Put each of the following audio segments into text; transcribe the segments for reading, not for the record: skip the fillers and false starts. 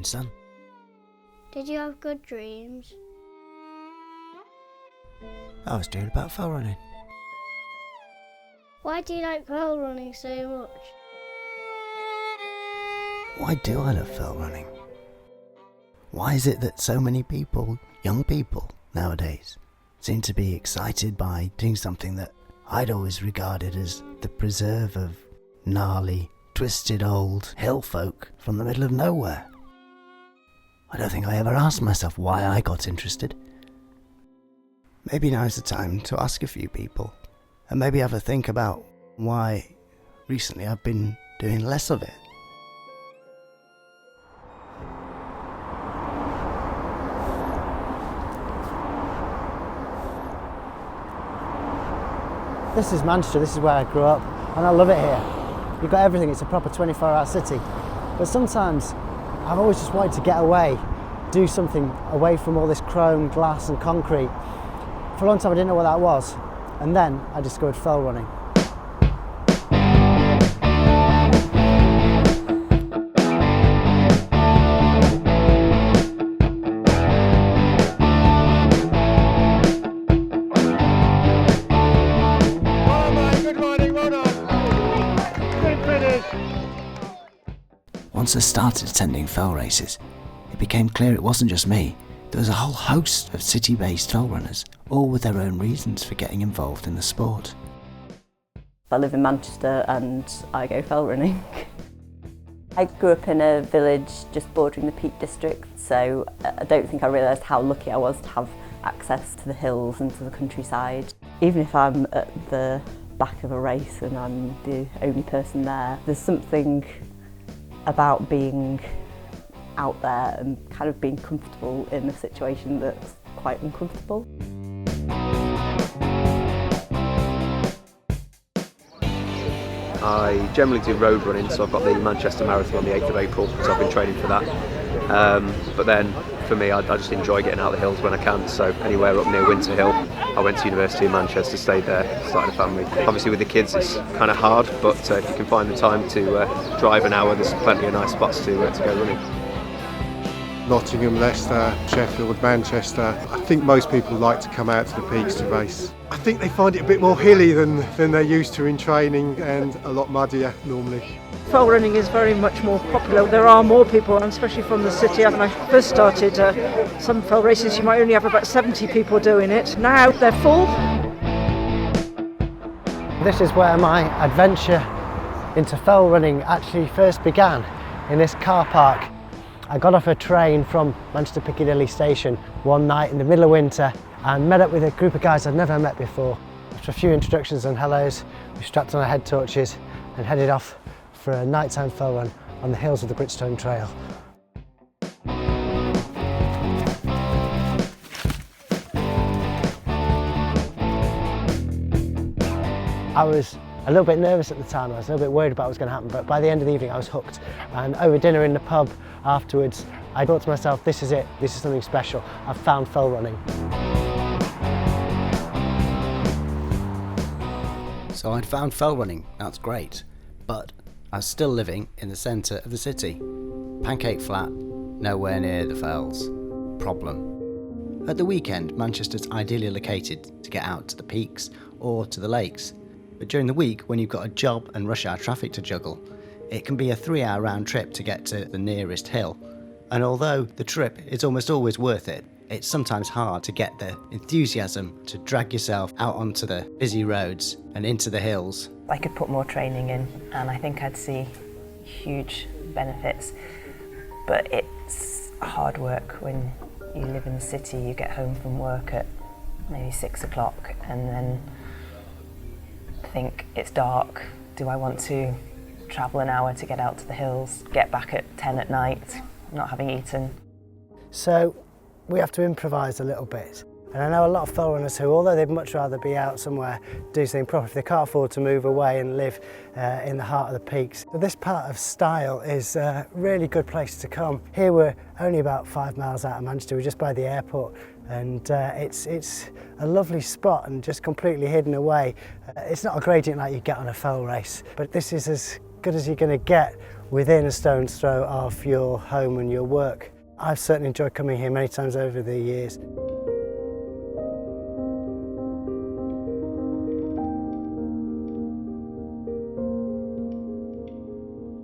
son. Did you have good dreams? I was dreaming about fell running. Why do you like fell running so much? Why do I love fell running? Why is it that so many people, young people nowadays, seem to be excited by doing something that I'd always regarded as the preserve of gnarly, twisted old hill folk from the middle of nowhere? I don't think I ever asked myself why I got interested. Maybe now's the time to ask a few people, and maybe have a think about why recently I've been doing less of it. This is Manchester, this is where I grew up, and I love it here. You've got everything, it's a proper 24-hour city. But sometimes I've always just wanted to get away, do something away from all this chrome, glass and concrete. For a long time I didn't know what that was, and then I discovered fell running. Once I started attending fell races, it became clear it wasn't just me. There was a whole host of city-based fell runners, all with their own reasons for getting involved in the sport. I live in Manchester and I go fell running. I grew up in a village just bordering the Peak District, so I don't think I realised how lucky I was to have access to the hills and to the countryside. Even if I'm at the back of a race and I'm the only person there, there's something about being out there and kind of being comfortable in a situation that's quite uncomfortable. I generally do road running, so I've got the Manchester Marathon on the 8th of April, so I've been training for that. But then for me, I just enjoy getting out of the hills when I can, so anywhere up near Winter Hill. I went to University of Manchester, stayed there, started a family. Obviously with the kids it's kind of hard, but if you can find the time to drive an hour, there's plenty of nice spots to go running. Nottingham, Leicester, Sheffield, Manchester. I think most people like to come out to the peaks to race. I think they find it a bit more hilly than they're used to in training, and a lot muddier normally. Fell running is very much more popular. There are more people, and especially from the city. When I first started some fell races, you might only have about 70 people doing it. Now they're full. This is where my adventure into fell running actually first began, in this car park. I got off a train from Manchester Piccadilly station one night in the middle of winter and met up with a group of guys I'd never met before. After a few introductions and hellos, we strapped on our head torches and headed off for a nighttime fell run on the hills of the Gritstone Trail. I was a little bit nervous at the time, I was a little bit worried about what was going to happen, but by the end of the evening I was hooked. And over dinner in the pub afterwards, I thought to myself, this is it, this is something special, I've found fell running. So I'd found fell running, that's great, but I was still living in the centre of the city. Pancake flat, nowhere near the fells. Problem. At the weekend, Manchester's ideally located to get out to the peaks or to the lakes. But during the week, when you've got a job and rush hour traffic to juggle, it can be a 3-hour round trip to get to the nearest hill. And although the trip is almost always worth it, it's sometimes hard to get the enthusiasm to drag yourself out onto the busy roads and into the hills. I could put more training in and I think I'd see huge benefits, but it's hard work when you live in the city. You get home from work at maybe 6 o'clock and then think it's dark. Do I want to travel an hour to get out to the hills, get back at 10 at night, not having eaten? So we have to improvise a little bit. And I know a lot of fell runners who, although they'd much rather be out somewhere, do something proper, if they can't afford to move away and live in the heart of the peaks. But this part of Style is a really good place to come. Here we're only about 5 miles out of Manchester, we're just by the airport, and it's a lovely spot and just completely hidden away. It's not a gradient like you get on a fell race, but this is as good as you're going to get within a stone's throw of your home and your work. I've certainly enjoyed coming here many times over the years.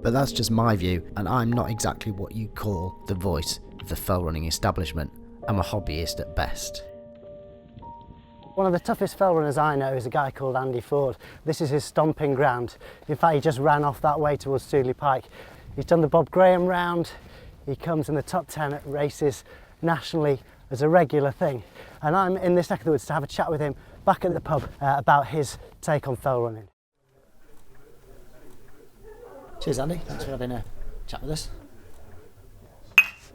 But that's just my view, and I'm not exactly what you'd call the voice of the fell running establishment. I'm a hobbyist at best. One of the toughest fell runners I know is a guy called Andy Ford. This is his stomping ground. In fact, he just ran off that way towards Stoodley Pike. He's done the Bob Graham round. He comes in the top 10 at races nationally as a regular thing. And I'm in this neck of the woods to have a chat with him back at the pub about his take on fell running. Cheers, Andy. Thanks for having a chat with us.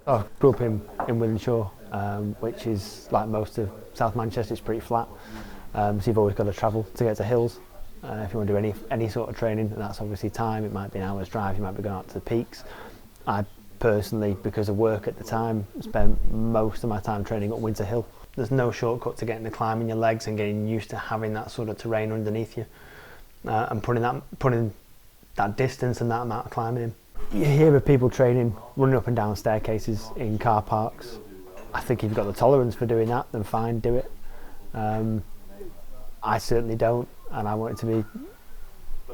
I grew up in Wythenshawe, which is like most of South Manchester. It's pretty flat, so you've always got to travel to get to hills if you want to do any sort of training, and that's obviously time. It might be an hour's drive, you might be going out to the peaks. I personally, because of work at the time, spent most of my time training up Winter Hill. There's no shortcut to getting the climb in your legs and getting used to having that sort of terrain underneath you, and putting that distance and that amount of climbing in. You hear of people training, running up and down staircases in car parks. I think if you've got the tolerance for doing that, then fine, do it. I certainly don't, and I wanted to be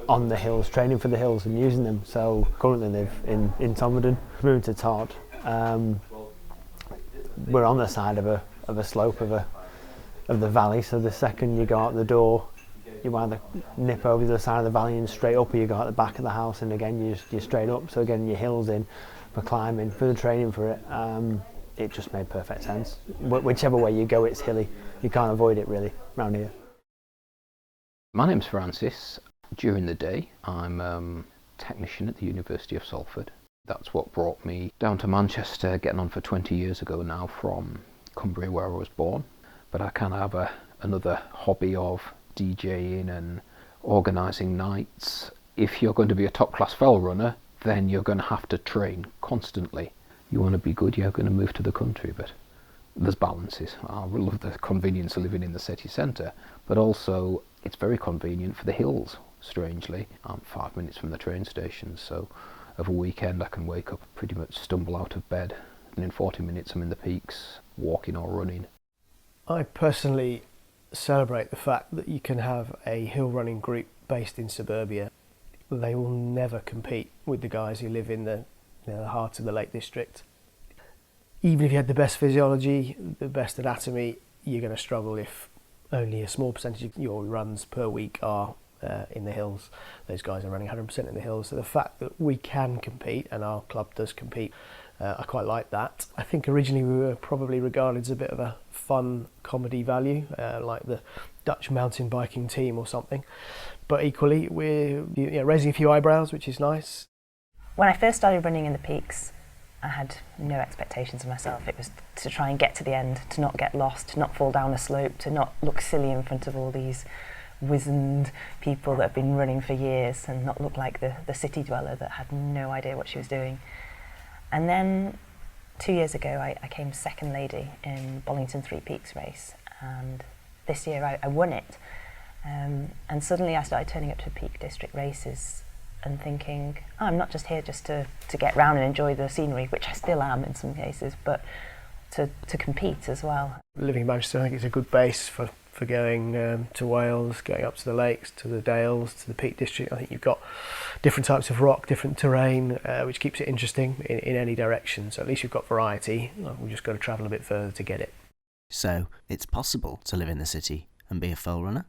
on the hills, training for the hills and using them. So currently live in Tomberden, moving to Todd. We're on the side of a slope of the valley, so the second you go out the door, you either nip over the other side of the valley and straight up, or you go out the back of the house and again you're straight up. So again, your hills in for climbing, for the training for it. It just made perfect sense. Whichever way you go, it's hilly. You can't avoid it really around here. My name's Francis. During the day, I'm a technician at the University of Salford. That's what brought me down to Manchester, getting on for 20 years ago now, from Cumbria, where I was born. But I kind of have another hobby of DJing and organising nights. If you're going to be a top class fell runner, then you're going to have to train constantly. You want to be good, you're going to move to the country, but there's balances. I love the convenience of living in the city centre, but also it's very convenient for the hills, strangely. I'm 5 minutes from the train station, so of a weekend I can wake up, pretty much stumble out of bed, and in 40 minutes I'm in the peaks, walking or running. I personally celebrate the fact that you can have a hill running group based in suburbia. They will never compete with the guys who live in the heart of the Lake District. Even if you had the best physiology, the best anatomy, you're going to struggle if only a small percentage of your runs per week are in the hills. Those guys are running 100% in the hills. So the fact that we can compete, and our club does compete, I quite like that. I think originally we were probably regarded as a bit of a fun comedy value, like the Dutch mountain biking team or something. But equally, we're raising a few eyebrows, which is nice. When I first started running in the peaks, I had no expectations of myself. It was to try and get to the end, to not get lost, to not fall down a slope, to not look silly in front of all these wizened people that have been running for years, and not look like the city dweller that had no idea what she was doing. And then 2 years ago, I came second lady in Bollington Three Peaks race, and this year I won it. And suddenly I started turning up to Peak District races and thinking, oh, I'm not just here just to get round and enjoy the scenery, which I still am in some cases, but to compete as well. Living in Manchester, I think it's a good base for going to Wales, going up to the lakes, to the Dales, to the Peak District. I think you've got different types of rock, different terrain, which keeps it interesting in any direction. So at least you've got variety. We've just got to travel a bit further to get it. So it's possible to live in the city and be a fell runner?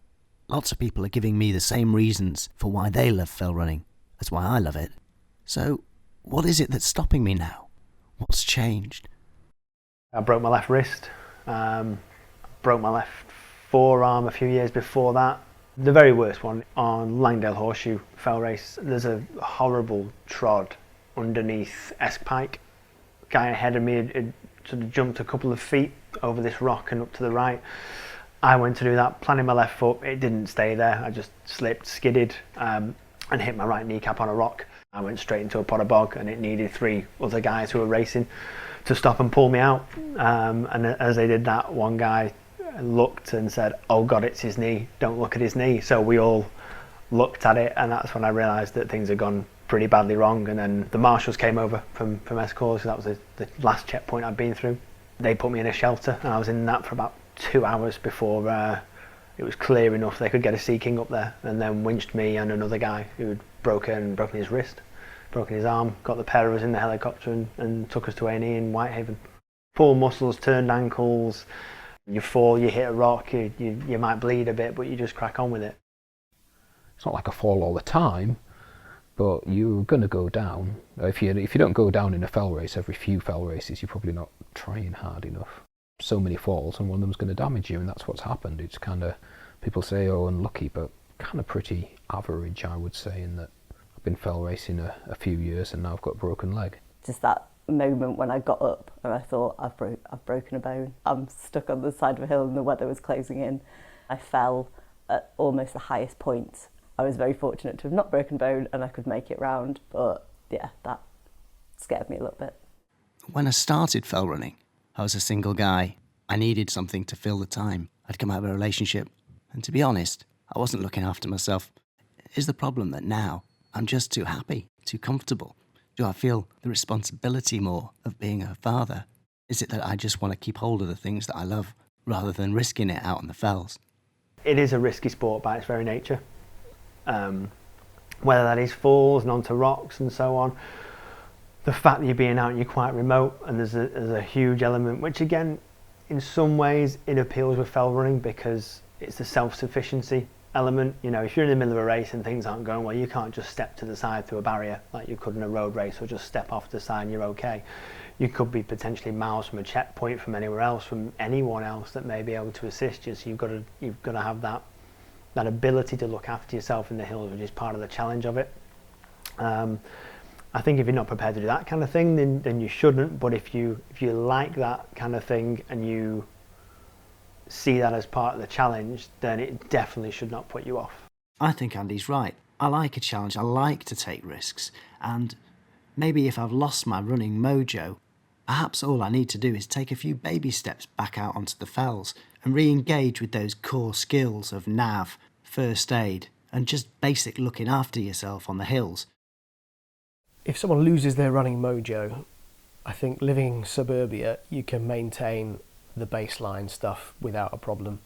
Lots of people are giving me the same reasons for why they love fell running as why I love it. So what is it that's stopping me now? What's changed? I broke my left wrist, broke my left forearm a few years before that. The very worst one on Langdale Horseshoe fell race, there's a horrible trod underneath Esk Pike. Guy ahead of me had sort of jumped a couple of feet over this rock and up to the right. I went to do that, planting my left foot, it didn't stay there, I just slipped, skidded, and hit my right kneecap on a rock. I went straight into a pot of bog, and it needed 3 other guys who were racing to stop and pull me out. And as they did that, one guy looked and said, oh God, it's his knee, don't look at his knee. So we all looked at it, and that's when I realised that things had gone pretty badly wrong, and then the marshals came over from Escort, so that was the last checkpoint I'd been through. They put me in a shelter, and I was in that for about 2 hours before it was clear enough they could get a Sea King up there, and then winched me and another guy who had broken his wrist, broken his arm, got the pair of us in the helicopter and took us to A&E in Whitehaven. Pulled muscles, turned ankles, you fall, you hit a rock, you might bleed a bit, but you just crack on with it. It's not like I fall all the time, but you're going to go down. If you don't go down in a fell race every few fell races, you're probably not trying hard enough. So many falls, and one of them's going to damage you, and that's what's happened. It's kind of, people say, oh, unlucky, but kind of pretty average, I would say, in that I've been fell racing a few years, and now I've got a broken leg. Just that moment when I got up and I thought, I've broken a bone. I'm stuck on the side of a hill and the weather was closing in. I fell at almost the highest point. I was very fortunate to have not broken a bone and I could make it round, but yeah, that scared me a little bit. When I started fell running, I was a single guy. I needed something to fill the time. I'd come out of a relationship, and to be honest, I wasn't looking after myself. Is the problem that now I'm just too happy, too comfortable? Do I feel the responsibility more of being a father? Is it that I just want to keep hold of the things that I love rather than risking it out on the fells? It is a risky sport by its very nature. Whether that is falls and onto rocks and so on. The fact that you're being out and you're quite remote, and there's a huge element, which again, in some ways, it appeals with fell running because it's the self-sufficiency element. You know, if you're in the middle of a race and things aren't going well, you can't just step to the side through a barrier like you could in a road race, or just step off to the side and you're okay. You could be potentially miles from a checkpoint, from anywhere else, from anyone else that may be able to assist you. So you've got to have that ability to look after yourself in the hills, which is part of the challenge of it. I think if you're not prepared to do that kind of thing, then you shouldn't. But if you like that kind of thing and you see that as part of the challenge, then it definitely should not put you off. I think Andy's right. I like a challenge. I like to take risks. And maybe if I've lost my running mojo, perhaps all I need to do is take a few baby steps back out onto the fells and re-engage with those core skills of nav, first aid, and just basic looking after yourself on the hills. If someone loses their running mojo, I think living in suburbia, you can maintain the baseline stuff without a problem.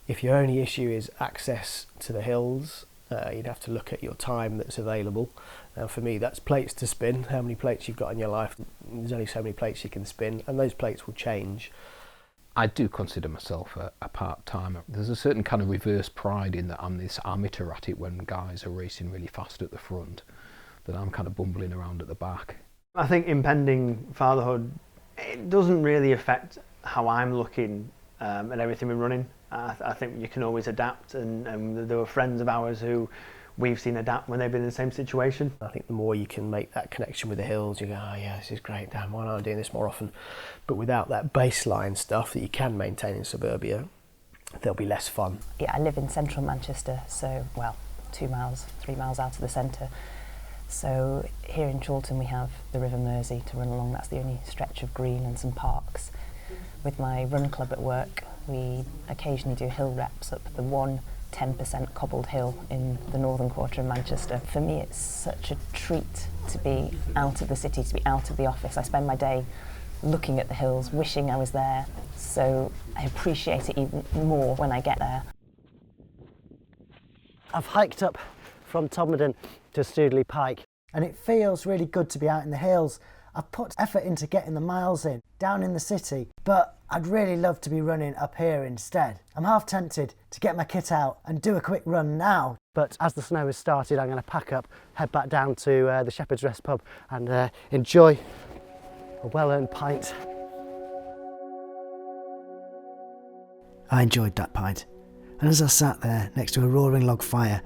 If your only issue is access to the hills, you'd have to look at your time that's available. For me, that's plates to spin, how many plates you've got in your life. There's only so many plates you can spin, and those plates will change. I do consider myself a part-timer. There's a certain kind of reverse pride in that I'm this amateur at it when guys are racing really fast at the front, that I'm kind of bumbling around at the back. I think impending fatherhood, it doesn't really affect how I'm looking at everything we're running. I think you can always adapt, and there were friends of ours who we've seen adapt when they've been in the same situation. I think the more you can make that connection with the hills, you go, oh yeah, this is great, damn, why aren't I doing this more often? But without that baseline stuff that you can maintain in suburbia, there'll be less fun. Yeah, I live in central Manchester, so, well, 3 miles out of the centre. So here in Chorlton we have the River Mersey to run along. That's the only stretch of green and some parks. With my run club at work, we occasionally do hill reps up the 10% cobbled hill in the northern quarter of Manchester. For me, it's such a treat to be out of the city, to be out of the office. I spend my day looking at the hills, wishing I was there, so I appreciate it even more when I get there. I've hiked up from Todmorden to Stoodley Pike, and it feels really good to be out in the hills. I've put effort into getting the miles in, down in the city, but I'd really love to be running up here instead. I'm half tempted to get my kit out and do a quick run now, but as the snow has started, I'm going to pack up, head back down to the Shepherd's Rest pub and enjoy a well-earned pint. I enjoyed that pint, and as I sat there next to a roaring log fire,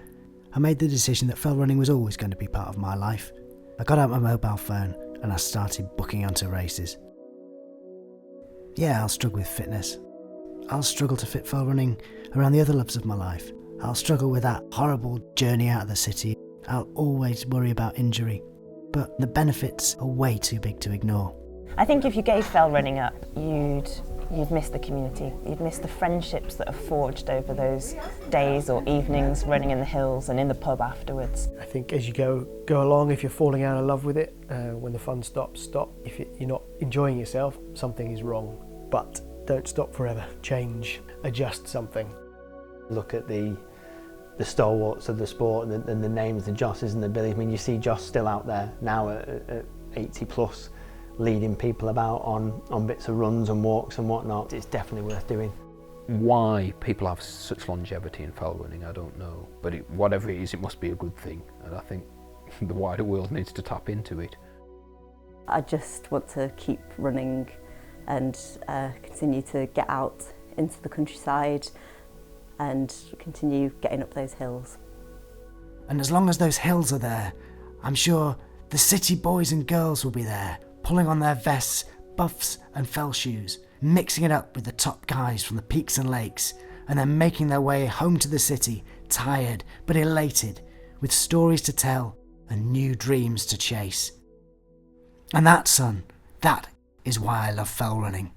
I made the decision that fell running was always going to be part of my life. I got out my mobile phone and I started booking onto races. Yeah, I'll struggle with fitness. I'll struggle to fit fell running around the other loves of my life. I'll struggle with that horrible journey out of the city. I'll always worry about injury. But the benefits are way too big to ignore. I think if you gave fell running up, you'd You'd miss the community, you'd miss the friendships that are forged over those days or evenings running in the hills and in the pub afterwards. I think as you go along, if you're falling out of love with it, when the fun stops, stop. If you're not enjoying yourself, something is wrong. But don't stop forever. Change, adjust something. Look at the stalwarts of the sport and the names, the Josses and the Billies. I mean, you see Joss still out there now at 80 plus, leading people about on bits of runs and walks and whatnot. It's definitely worth doing. Why people have such longevity in fell running, I don't know. But whatever it is, it must be a good thing. And I think the wider world needs to tap into it. I just want to keep running and continue to get out into the countryside and continue getting up those hills. And as long as those hills are there, I'm sure the city boys and girls will be there, pulling on their vests, buffs and fell shoes, mixing it up with the top guys from the peaks and lakes, and then making their way home to the city, tired but elated, with stories to tell and new dreams to chase. And that, son, that is why I love fell running.